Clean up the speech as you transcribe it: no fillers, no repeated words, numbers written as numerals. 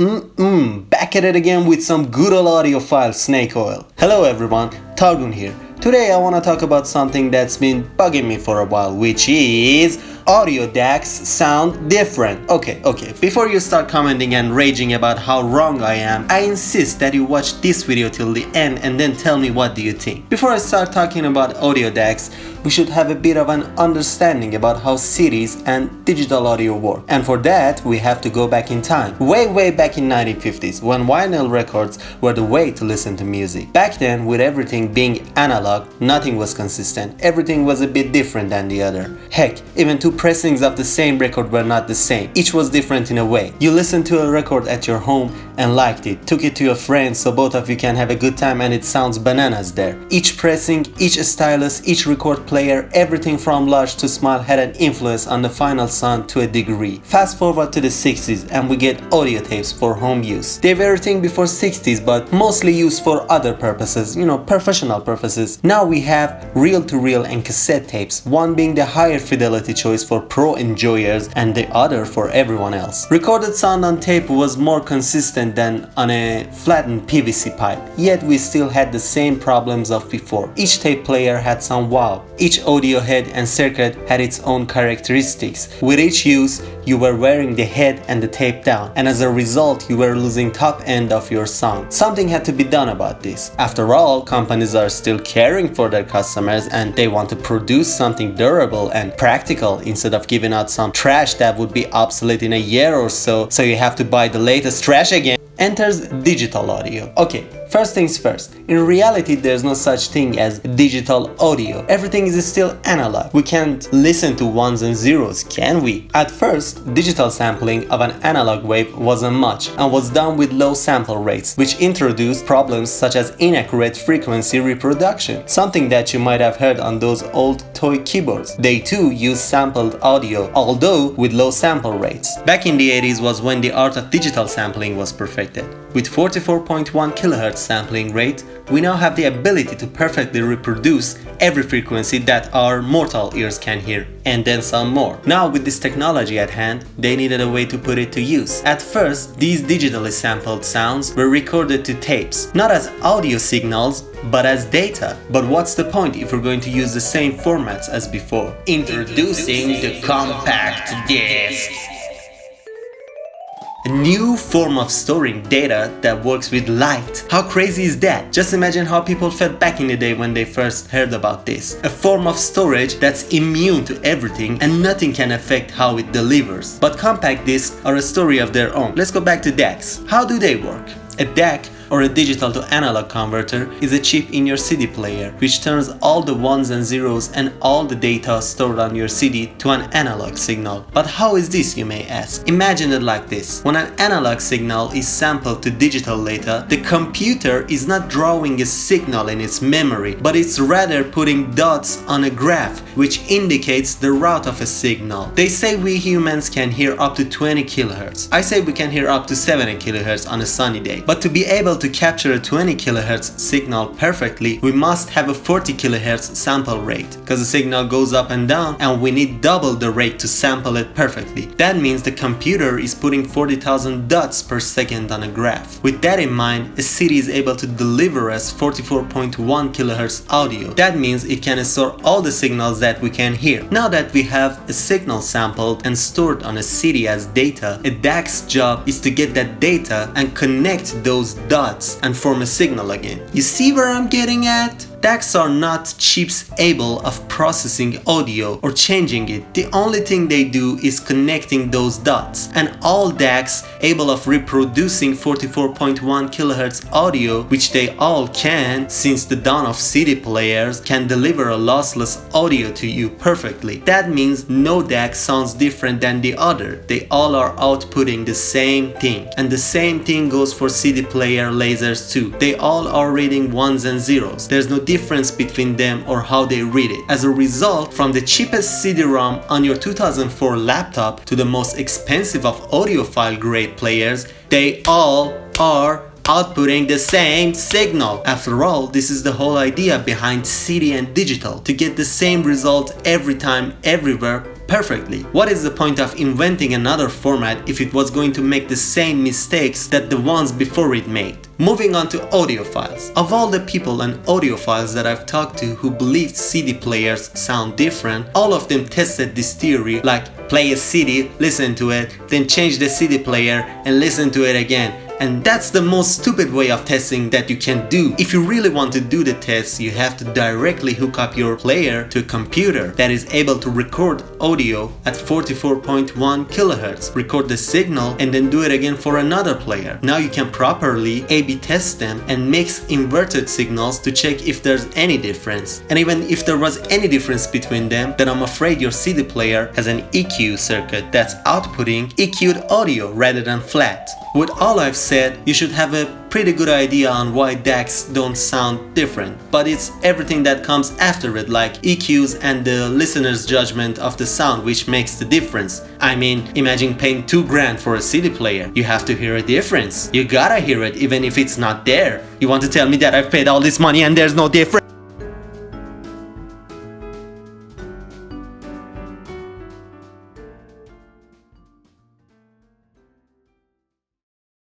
Back at it again with some good old audiophile snake oil. Hello everyone, Targun here. Today I want to talk about something that's been bugging me for a while, which is audio DACs sound different. Okay, before you start commenting and raging about how wrong I am, I insist that you watch this video till the end and then tell me what do you think. Before I start talking about audio DACs, we should have a bit of an understanding about how CDs and digital audio work. And for that, we have to go back in time. Way back in 1950s, when vinyl records were the way to listen to music. Back then, with everything being analog, nothing was consistent. Everything was a bit different than the other. Heck, even two pressings of the same record were not the same. Each was different in a way. You listened to a record at your home and liked it, took it to your friends so both of you can have a good time and it sounds bananas there. Each pressing, each stylus, each record player, everything from large to small had an influence on the final sound to a degree. Fast forward to the 60s and we get audio tapes for home use. They were a thing before 60s but mostly used for other purposes, professional purposes. Now we have reel-to-reel and cassette tapes, one being the higher fidelity choice for pro enjoyers and the other for everyone else. Recorded sound on tape was more consistent than on a flattened PVC pipe, yet we still had the same problems of before. Each tape player had some wow. Each audio head and circuit had its own characteristics. With each use, you were wearing the head and the tape down, and as a result, you were losing top end of your sound. Something had to be done about this. After all, companies are still caring for their customers and they want to produce something durable and practical instead of giving out some trash that would be obsolete in a year or so you have to buy the latest trash again. Enters digital audio. Okay, first things first. In reality, there's no such thing as digital audio. Everything is still analog. We can't listen to ones and zeros, can we? At first, digital sampling of an analog wave wasn't much and was done with low sample rates, which introduced problems such as inaccurate frequency reproduction, something that you might have heard on those old toy keyboards. They too use sampled audio, although with low sample rates. Back in the 80s was when the art of digital sampling was perfected. With 44.1 kHz sampling rate, we now have the ability to perfectly reproduce every frequency that our mortal ears can hear, and then some more. Now with this technology at hand, they needed a way to put it to use. At first, these digitally sampled sounds were recorded to tapes, not as audio signals, but as data. But what's the point if we're going to use the same formats as before? Introducing the compact disc. A new form of storing data that works with light. How crazy is that? Just imagine how people felt back in the day when they first heard about this. A form of storage that's immune to everything and nothing can affect how it delivers. But compact discs are a story of their own. Let's go back to DACs. How do they work? A DAC, or a digital to analog converter, is a chip in your CD player which turns all the ones and zeros and all the data stored on your CD to an analog signal. But how is this, you may ask? Imagine it like this. When an analog signal is sampled to digital data, the computer is not drawing a signal in its memory, but it's rather putting dots on a graph which indicates the route of a signal. They say we humans can hear up to 20 kHz. I say we can hear up to 70 kHz on a sunny day. But to be able to capture a 20 kHz signal perfectly, we must have a 40 kHz sample rate, because the signal goes up and down and we need double the rate to sample it perfectly. That means the computer is putting 40,000 dots per second on a graph. With that in mind, a CD is able to deliver us 44.1 kHz audio. That means it can store all the signals that we can hear. Now that we have a signal sampled and stored on a CD as data, a DAC's job is to get that data and connect those dots and form a signal again. You see where I'm getting at? DACs are not chips able of processing audio or changing it. The only thing they do is connecting those dots. And all DACs able of reproducing 44.1 kHz audio, which they all can since the dawn of CD players, can deliver a lossless audio to you perfectly. That means no DAC sounds different than the other. They all are outputting the same thing. And the same thing goes for CD player lasers too. They all are reading ones and zeros. There's no difference between them or how they read it. As a result, from the cheapest CD-ROM on your 2004 laptop to the most expensive of audiophile grade players, they all are outputting the same signal. After all, this is the whole idea behind CD and digital, to get the same result every time, everywhere, perfectly. What is the point of inventing another format if it was going to make the same mistakes that the ones before it made? Moving on to audiophiles. Of all the people and audiophiles that I've talked to who believed CD players sound different, all of them tested this theory, like play a CD, listen to it, then change the CD player and listen to it again. And that's the most stupid way of testing that you can do. If you really want to do the test, you have to directly hook up your player to a computer that is able to record audio at 44.1 kHz, record the signal, and then do it again for another player. Now you can properly A/B test them and mix inverted signals to check if there's any difference. And even if there was any difference between them, then I'm afraid your CD player has an EQ circuit that's outputting EQ'd audio rather than flat. With all I've said, you should have a pretty good idea on why DACs don't sound different, but it's everything that comes after it, like EQs and the listener's judgment of the sound, which makes the difference. I mean, imagine paying $2,000 for a CD player. You have to hear a difference. You gotta hear it even if it's not there. You want to tell me that I've paid all this money and there's no difference?